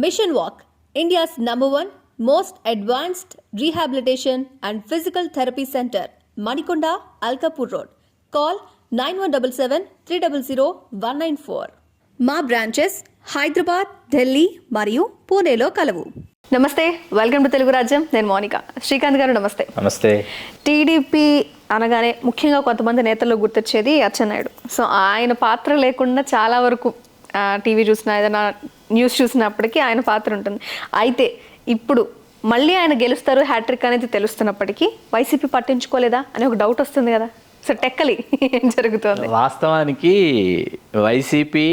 Mission Walk, India's #1 most advanced rehabilitation and physical therapy center, Manikonda, Alkapur Road. Call 9177 మా branches Hyderabad, Delhi మరియు పూణేలో కలవు. నమస్తే, వెల్కమ్ టు తెలుగు రాజ్యం. నేను మౌనిక. శ్రీకాంత్ గారు నమస్తే. నమస్తే. టీడీపీ అనగానే ముఖ్యంగా కొంతమంది నేతల్లో గుర్తొచ్చేది అచ్చెన్నాయుడు. సో ఆయన పాత్ర లేకుండా చాలా వరకు టీవీ చూసినా ఏదైనా న్యూస్ చూసినప్పటికీ ఆయన పాత్ర ఉంటుంది. అయితే ఇప్పుడు మళ్ళీ ఆయన గెలుస్తారు, హ్యాట్రిక్ అనేది తెలుస్తున్నప్పటికీ వైసీపీ పట్టించుకోలేదా అని ఒక డౌట్ వస్తుంది కదా. సో టెక్కలి ఏం జరుగుతుంది? వాస్తవానికి వైసీపీ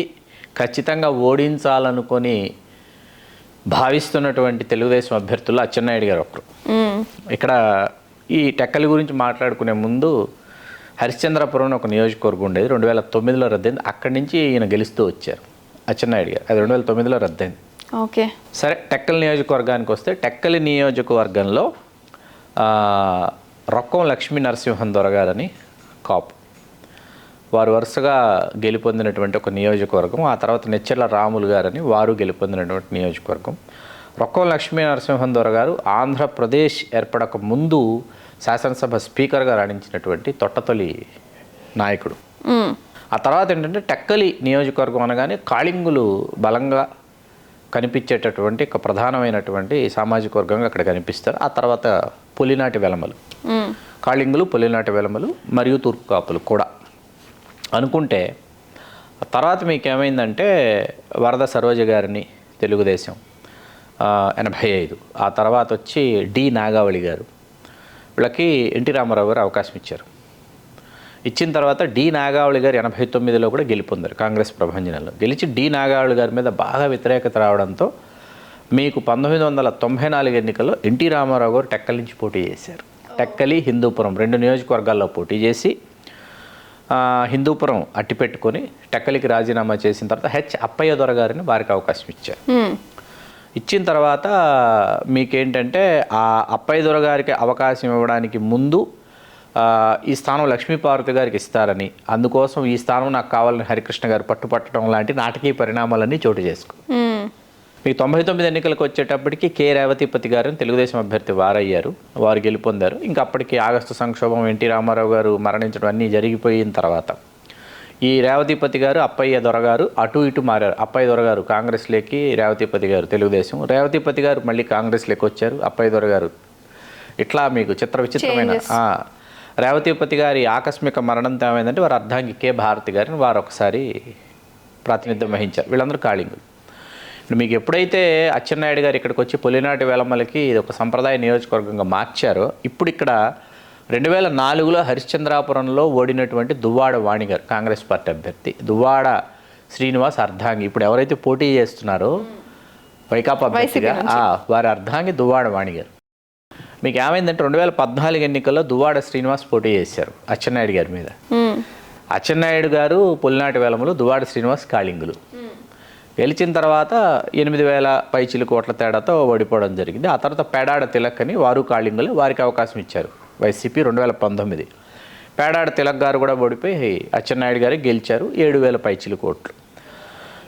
ఖచ్చితంగా ఓడించాలనుకొని భావిస్తున్నటువంటి తెలుగుదేశం అభ్యర్థులు అచ్చెన్నాయుడు గారు ఒకరు. ఇక్కడ ఈ టెక్కలి గురించి మాట్లాడుకునే ముందు హరిశ్చంద్రపురం ఒక నియోజకవర్గం ఉండేది, 2009లో రద్దయింది. అక్కడి నుంచి ఈయన గెలుస్తూ వచ్చారు అచ్చెన్నాయుడు గారు. అది 2009లో రద్దయింది. ఓకే, సరే. టెక్కలి నియోజకవర్గానికి వస్తే టెక్కలి నియోజకవర్గంలో రొక్కం లక్ష్మీ నరసింహన్ దొరగారని కాపు, వారు వరుసగా గెలుపొందినటువంటి ఒక నియోజకవర్గం. ఆ తర్వాత నెచ్చెర్ల రాములు గారని వారు గెలుపొందినటువంటి నియోజకవర్గం. రొక్కం లక్ష్మీ నరసింహన్ దొరగారు ఆంధ్రప్రదేశ్ ఏర్పడక ముందు శాసనసభ స్పీకర్గా రాణించినటువంటి తొట్టతొలి నాయకుడు. ఆ తర్వాత ఏంటంటే టెక్కలి నియోజకవర్గం అనగానే కాళింగులు బలంగా కనిపించేటటువంటి ఒక ప్రధానమైనటువంటి సామాజిక వర్గంగా అక్కడ కనిపిస్తారు. ఆ తర్వాత పులినాటి వెలమలు, కాళింగులు, పులినాటి వెలమలు మరియు తూర్పు కాపులు కూడా అనుకుంటే, తర్వాత మీకు ఏమైందంటే వరద సరోజ గారిని తెలుగుదేశం 85, ఆ తర్వాత వచ్చి డి నాగావళి గారు, వీళ్ళకి ఎన్టీ రామారావు గారు అవకాశం ఇచ్చారు. ఇచ్చిన తర్వాత డి నాగావళి గారు 89లో కూడా గెలుపొందారు కాంగ్రెస్ ప్రభంజనంలో. గెలిచి డి నాగావళి గారి మీద బాగా వ్యతిరేకత రావడంతో మీకు 1994 ఎన్నికల్లో ఎన్టీ రామారావు గారు టెక్కలి నుంచి పోటీ చేశారు. టెక్కలి, హిందూపురం 2 నియోజకవర్గాల్లో పోటీ చేసి హిందూపురం అట్టిపెట్టుకొని టెక్కలికి రాజీనామా చేసిన తర్వాత అప్పయ్య దొర గారిని వారికి అవకాశం ఇచ్చారు. ఇచ్చిన తర్వాత మీకేంటంటే ఆ అప్పయ్య దొర గారికి అవకాశం ఇవ్వడానికి ముందు ఈ స్థానం లక్ష్మీపార్వతి గారికి ఇస్తారని, అందుకోసం ఈ స్థానం నాకు కావాలని హరికృష్ణ గారు పట్టుపట్టడం లాంటి నాటకీయ పరిణామాలన్నీ చోటు చేసుకో. మీకు 99 ఎన్నికలకు వచ్చేటప్పటికి కె రేవతిపతి గారిని తెలుగుదేశం అభ్యర్థి వారయ్యారు, వారు గెలుపొందారు. ఇంకా అప్పటికి ఆగస్టు సంక్షోభం, ఎన్టీ రామారావు గారు మరణించడం అన్నీ జరిగిపోయిన తర్వాత ఈ రేవతిపతి గారు, అప్పయ్య దొరగారు అటు ఇటు మారారు. అప్పయ్య దొరగారు కాంగ్రెస్లోకి, రేవతిపతి గారు తెలుగుదేశం. రేవతిపతి గారు మళ్ళీ కాంగ్రెస్లోకి వచ్చారు, అప్పయ్య దొరగారు. ఇట్లా మీకు చిత్ర విచిత్రమైన రేవతిపతి గారి ఆకస్మిక మరణంతో ఏమైందంటే వారు అర్ధాంగి కె భారతి గారిని వారు ఒకసారి ప్రాతినిధ్యం వహించారు. వీళ్ళందరూ కాళింగులు. ఇప్పుడు మీకు ఎప్పుడైతే అచ్చెన్నాయుడు గారు ఇక్కడికి వచ్చి పులినాటి వేలమ్మలకి ఇది ఒక సంప్రదాయ నియోజకవర్గంగా మార్చారో, ఇప్పుడు ఇక్కడ 2004లో హరిశ్చంద్రాపురంలో ఓడినటువంటి దువ్వాడ వాణి గారు కాంగ్రెస్ పార్టీ అభ్యర్థి, దువ్వాడ శ్రీనివాస్ అర్ధాంగి, ఇప్పుడు ఎవరైతే పోటీ చేస్తున్నారో వైకాపా అభ్యర్థిగా వారి అర్ధాంగి దువ్వాడ వాణి గారు. మీకు ఏమైందంటే 2014 ఎన్నికల్లో దువ్వాడ శ్రీనివాస్ పోటీ చేశారు అచ్చెన్నాయుడు గారి మీద. అచ్చెన్నాయుడు గారు పులినాటి వేలములు, దువ్వాడ శ్రీనివాస్ కాళింగులు. గెలిచిన తర్వాత 8,000 పైచిలు కోట్ల తేడాతో ఓడిపోవడం జరిగింది. ఆ తర్వాత పేడాడ తిలక్ అని వారు కాళింగులు, వారికి అవకాశం ఇచ్చారు వైసీపీ 2019. పేడాడ తిలక్ గారు కూడా ఓడిపోయి అచ్చెన్నాయుడు గారు గెలిచారు, 7,000 పైచిలు కోట్లు.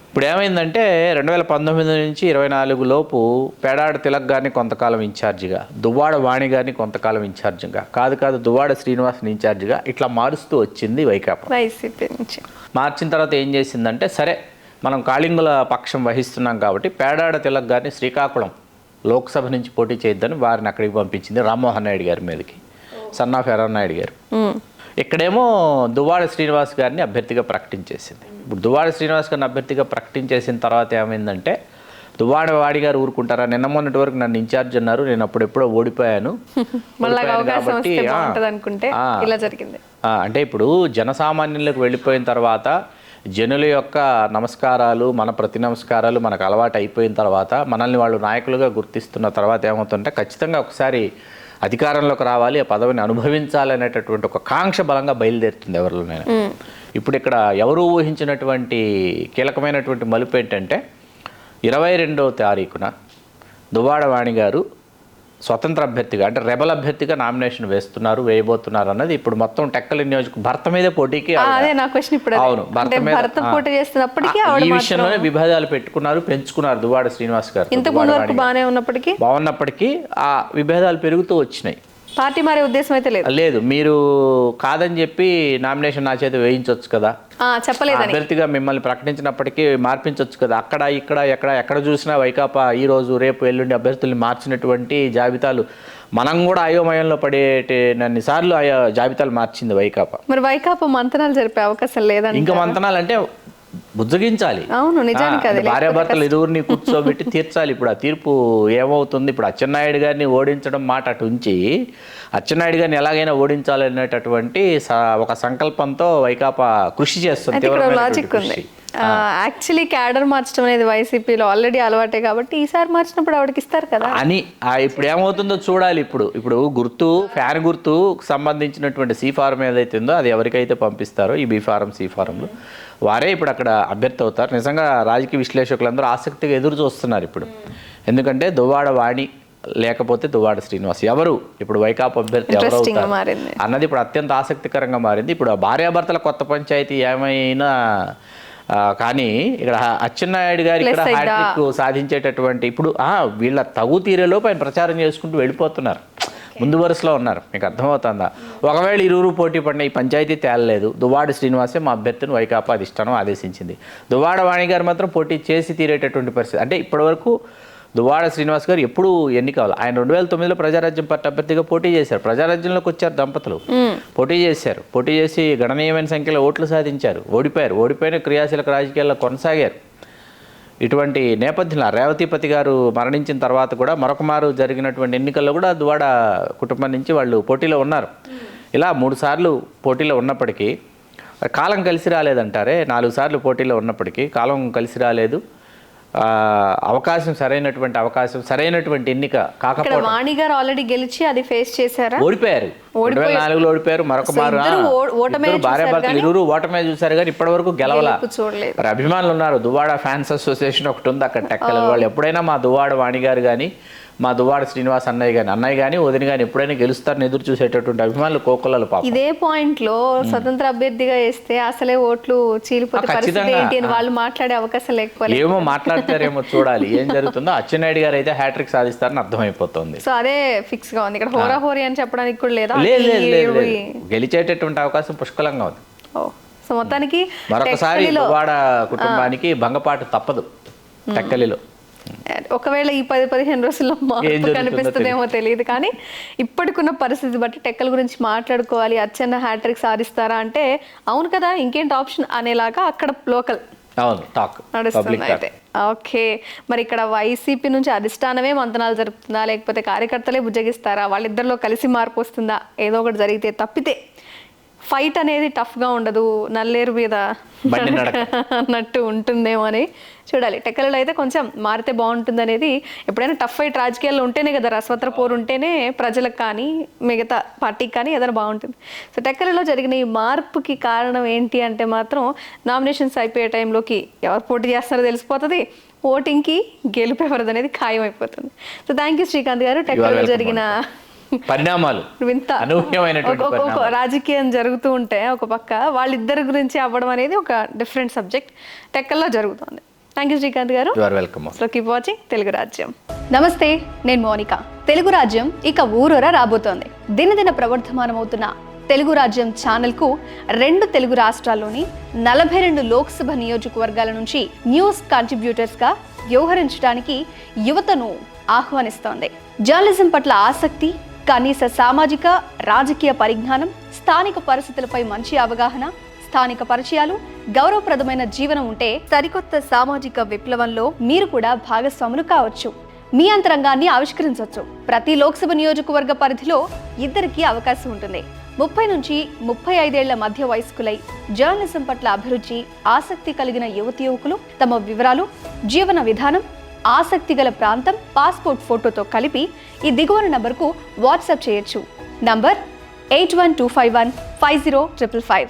ఇప్పుడు ఏమైందంటే 2019 నుంచి 24 లోపు పేడాడ తిలక్ గారిని కొంతకాలం ఇన్ఛార్జిగా, దువ్వాడ వాణి గారిని కొంతకాలం ఇన్ఛార్జిగా, కాదు దువ్వాడ శ్రీనివాస్ని ఇన్ఛార్జిగా ఇట్లా మారుస్తూ వచ్చింది వైకాపా. వైసీపీ నుంచి మార్చిన తర్వాత ఏం చేసిందంటే, సరే మనం కాళింగుల పక్షం వహిస్తున్నాం కాబట్టి పేడాడ తిలక్ గారిని శ్రీకాకుళం లోక్సభ నుంచి పోటీ చేయొద్దని వారిని అక్కడికి పంపించింది రామ్మోహన్ నాయుడు గారి మీదకి, సన్నాఫ్ ఎర్రన్నాయుడు గారు. ఇక్కడేమో దువ్వాడ శ్రీనివాస్ గారిని అభ్యర్థిగా ప్రకటించేసింది. ఇప్పుడు దువ్వాడ శ్రీనివాస్ గారిని అభ్యర్థిగా ప్రకటించేసిన తర్వాత ఏమైందంటే, దువ్వాడ వాడి గారు ఊరుకుంటారా, నిన్న మొన్నటి వరకు నన్ను ఇన్ఛార్జ్ అన్నారు, నేను అప్పుడెప్పుడో ఓడిపోయాను కాబట్టి అంటే ఇప్పుడు జనసామాన్యులకు వెళ్ళిపోయిన తర్వాత జనుల యొక్క నమస్కారాలు, మన ప్రతి నమస్కారాలు మనకు అలవాటు అయిపోయిన తర్వాత, మనల్ని వాళ్ళు నాయకులుగా గుర్తిస్తున్న తర్వాత ఏమవుతుంటే ఖచ్చితంగా ఒకసారి అధికారంలోకి రావాలి, ఆ పదవిని అనుభవించాలి అనేటటువంటి ఒక కాంక్ష బలంగా బయలుదేరుతుంది ఎవరిలోనైనా. ఇప్పుడు ఇక్కడ ఎవరు ఊహించినటువంటి కీలకమైనటువంటి మలుపు ఏంటంటే, 22వ తారీఖున దువ్వాడ వాణి గారు స్వతంత్ర అభ్యర్థిగా అంటే రెబల్ అభ్యర్థిగా నామినేషన్ వేయబోతున్నారు అన్నది ఇప్పుడు మొత్తం టెక్కలి నియోజక భర్త మీదే పోటీకి అదే నా క్వశ్చన్ ఇప్పుడు అదే. అవును అంటే భర్త పోటీ చేస్తున్నప్పటికీ ఈ విషయంలోనే విభేదాలు పెంచుకున్నారు దువ్వాడ శ్రీనివాస్ గారు. ఇంతకు ముందు వరకు బాగున్నప్పటికీ ఆ విభేదాలు పెరుగుతూ వచ్చినాయి. పార్టీ మారే ఉద్దేశం అయితే లేదు. మీరు కాదని చెప్పి నామినేషన్ నా చేత వేయించవచ్చు కదా, చెప్పలేదని అభ్యర్థిగా మిమ్మల్ని ప్రకటించినప్పటికీ మార్పించవచ్చు కదా. అక్కడ ఎక్కడ చూసినా వైకాపా ఈ రోజు రేపు ఎల్లుండి అభ్యర్థుల్ని మార్చినటువంటి జాబితాలు, మనం కూడా అయోమయంలో పడేటన్నిసార్లు ఆయా జాబితాలు మార్చింది వైకాపా. మరి వైకాపా మంతనాలు జరిపే అవకాశం లేదండి. ఇంకా మంతనాలు అంటే బుజ్జగించాలి. అవును, నిజానికి అది భార్యాభర్తలు ఇరువురిని కూర్చోబెట్టి తీర్చాలి. ఇప్పుడు ఆ తీర్పు ఏమవుతుంది? ఇప్పుడు అచ్చెన్నాయుడు గారిని ఓడించడం మాట అటు ఉంచి, అచ్చెన్నాయుడు గారిని ఎలాగైనా ఓడించాలనేటటువంటి ఒక సంకల్పంతో వైకాపా కృషి చేస్తుంది. లాజిక్ ఉంది. యాక్చువల్లీ క్యాడర్ మార్చడం అనేది వైసీపీలో ఆల్రెడీ అలవాటే కాబట్టి ఈసారి మార్చినప్పుడు ఆవిడకి ఇస్తారు కదా అని. ఇప్పుడు ఏమవుతుందో చూడాలి. ఇప్పుడు గుర్తు, ఫ్యాన్ గుర్తు సంబంధించినటువంటి సి ఫారం ఏదైతే ఉందో అది ఎవరికైతే పంపిస్తారో ఈ బి ఫారం సి ఫారంలో వారే ఇప్పుడు అక్కడ అభ్యర్థి అవుతారు. నిజంగా రాజకీయ విశ్లేషకులందరూ ఆసక్తిగా ఎదురు చూస్తున్నారు ఇప్పుడు. ఎందుకంటే దువ్వాడ వాణి లేకపోతే దువ్వాడ శ్రీనివాస్ ఎవరు ఇప్పుడు వైకాపా అభ్యర్థి ఎవరు అవుతారు అన్నది ఇప్పుడు అత్యంత ఆసక్తికరంగా మారింది. ఇప్పుడు ఆ భార్యాభర్తల కొత్త పంచాయతీ ఏమైనా కానీ ఇక్కడ అచ్చెన్నాయుడు గారు ఇక్కడ హ్యాట్రిక్ సాధించేటటువంటి ఇప్పుడు వీళ్ళ తగు తీరేలో ఆయన ప్రచారం చేసుకుంటూ వెళ్ళిపోతున్నారు. ముందు వరుసలో ఉన్నారు. మీకు అర్థమవుతుందా? ఒకవేళ ఇరువురు పోటీ పడిన ఈ పంచాయతీ తేలలేదు, దువ్వాడ శ్రీనివాసే మా అభ్యర్థిని వైకాపా అధిష్టానం ఆదేశించింది. దువ్వాడ వాణి గారు మాత్రం పోటీ చేసి తీరేటటువంటి పరిస్థితి. అంటే ఇప్పటివరకు దువ్వాడ శ్రీనివాస్ గారు ఎప్పుడు ఎన్నికవాలి, ఆయన 2009లో ప్రజారాజ్యం పార్టీ అభ్యర్థిగా పోటీ చేశారు. ప్రజారాజ్యంలోకి వచ్చారు దంపతులు, పోటీ చేసి గణనీయమైన సంఖ్యలో ఓట్లు సాధించారు. ఓడిపోయిన క్రియాశీలక రాజకీయాల్లో కొనసాగారు. ఇటువంటి నేపథ్యంలో రేవతిపతి గారు మరణించిన తర్వాత కూడా మరొకమారు జరిగినటువంటి ఎన్నికల్లో కూడా దువ్వాడ కుటుంబం నుంచి వాళ్ళు పోటీలో ఉన్నారు. ఇలా 3 సార్లు పోటీలో ఉన్నప్పటికీ కాలం కలిసి రాలేదంటారే. 4 సార్లు పోటీలో ఉన్నప్పటికీ కాలం కలిసి రాలేదు. సరైనటువంటి ఎన్నిక కాకపోవడం. వాణి గారు ఆల్రెడీ గెలిచి అది ఫేస్ చేశారా? ఓడిపోయారు. 2004లో ఓడిపోయారు. మరొక మారు భార్యాభర్తలు ఇరువురు ఓటమే చూశారు కానీ ఇప్పటి వరకు గెలవలా. మరి అభిమానులు ఉన్నారు. దువ్వాడ ఫ్యాన్స్ అసోసియేషన్ ఒకటి ఉంది అక్కడ టెక్కల. వాళ్ళు ఎప్పుడైనా మా దువ్వాడ వాణి గారు కానీ మా దువ్వాడ శ్రీనివాస్ అన్నయ్య కానీ వదిన కానీ ఎప్పుడైనా గెలుస్తారని ఎదురు చూసేటటువంటి అభిమానులు కోకొల్లలు పాపం. ఇదే పాయింట్ లో స్వతంత్ర అభ్యర్థిగా వేస్తే అసలే ఓట్లు చీలిపోతే పరిస్థితి ఏంటి అని వాళ్ళు మాట్లాడే అవకాశం లేకపోతే ఏమో మాట్లాడతారేమో చూడాలి ఏం జరుగుతుందో. అచ్చెన్నాయుడు గారు అయితే హ్యాట్రిక్ సాధిస్తారని అర్థమైపోతుంది. సో అదే ఫిక్స్ గా ఉంది. ఇక్కడ హోరాహోరీ అని చెప్పడానికి కూడా లేదా? లేదు, గెలిచేటటువంటి అవకాశం పుష్కలంగా ఉంది. సో మొత్తానికి మరొకసారి దువ్వాడ కుటుంబానికి భంగపాటు తప్పదు టెక్కలిలో. ఒకవేళ ఈ 10-15 రోజుల్లో మార్పు కనిపిస్తుందేమో తెలియదు కానీ ఇప్పటికున్న పరిస్థితి బట్టి టెక్కల గురించి మాట్లాడుకోవాలి. అచ్చెన్న హ్యాట్రిక్ సాధిస్తారా అంటే అవును కదా, ఇంకేంటి ఆప్షన్ అనేలాగా అక్కడ లోకల్ నడుస్తుంది. అయితే ఓకే, మరి ఇక్కడ వైసీపీ నుంచి అధిష్టానమే మంతనాలు జరుపుతుందా లేకపోతే కార్యకర్తలే బుజ్జగిస్తారా? వాళ్ళిద్దరిలో కలిసి మార్పు వస్తుందా? ఏదో ఒకటి జరిగితే తప్పితే ఫైట్ అనేది టఫ్గా ఉండదు, నల్లేరు మీద అన్నట్టు ఉంటుందేమో అని చూడాలి. టెక్కలలో అయితే కొంచెం మారితే బాగుంటుంది అనేది. ఎప్పుడైనా టఫ్ ఫైట్ రాజకీయాల్లో ఉంటేనే కదా, రసవత్ర పోరు ఉంటేనే ప్రజలకు కానీ మిగతా పార్టీకి కానీ ఏదైనా బాగుంటుంది. సో టెక్కలలో జరిగిన ఈ మార్పుకి కారణం ఏంటి అంటే మాత్రం నామినేషన్స్ అయిపోయే టైంలోకి ఎవరు పోటీ చేస్తారో తెలిసిపోతుంది, ఓటింగ్కి గెలుపు ఎవరిది అనేది ఖాయం అయిపోతుంది. సో థ్యాంక్ యూ శ్రీకాంత్ గారు. టెక్కలలో జరిగిన పరిణామాలు వింత రాజకీయం జరుగుతూ ఉంటే ఒక పక్క వాళ్ళిద్దరి గురించి అవ్వడం అనేది ఒక డిఫరెంట్ సబ్జెక్ట్ టెక్కల్లో జరుగుతుంది. థ్యాంక్ యూ శ్రీకాంత్ గారు. సో కీప్ వాచింగ్ తెలుగు రాజ్యం. నమస్తే, నేను మోనిక. తెలుగు రాజ్యం ఇక ఊరూరా రాబోతోంది. దినదిన ప్రవర్ధమానమవుతున్న తెలుగు రాజ్యం ఛానల్కు 2 తెలుగు రాష్ట్రాల్లోని 42 లోక్సభ నియోజకవర్గాల నుంచి న్యూస్ కాంట్రిబ్యూటర్స్గా వ్యవహరించడానికి యువతను ఆహ్వానిస్తోంది. జర్నలిజం పట్ల ఆసక్తి, కనీస సామాజిక రాజకీయ పరిజ్ఞానం, స్థానిక పరిస్థితులపై మంచి అవగాహన, స్థానిక పరిచయాలు, గౌరవప్రదమైన జీవనం ఉంటే సరికొత్త సామాజిక విప్లవంలో మీరు కూడా భాగస్వాములు కావచ్చు. మీ అంతరంగాన్ని ఆవిష్కరించవచ్చు. ప్రతి లోక్సభ నియోజకవర్గ పరిధిలో 2కి అవకాశం ఉంటుంది. 30 నుంచి 35 ఏళ్ల మధ్య వయస్కులై జర్నలిజం పట్ల అభిరుచి, ఆసక్తి కలిగిన యువతి యువకులు తమ వివరాలు, జీవన విధానం, ఆసక్తి గల ప్రాంతం, పాస్పోర్ట్ ఫోటోతో కలిపి ఈ దిగువన నంబర్కు వాట్సాప్ చేయొచ్చు. నంబర్ 8125150555.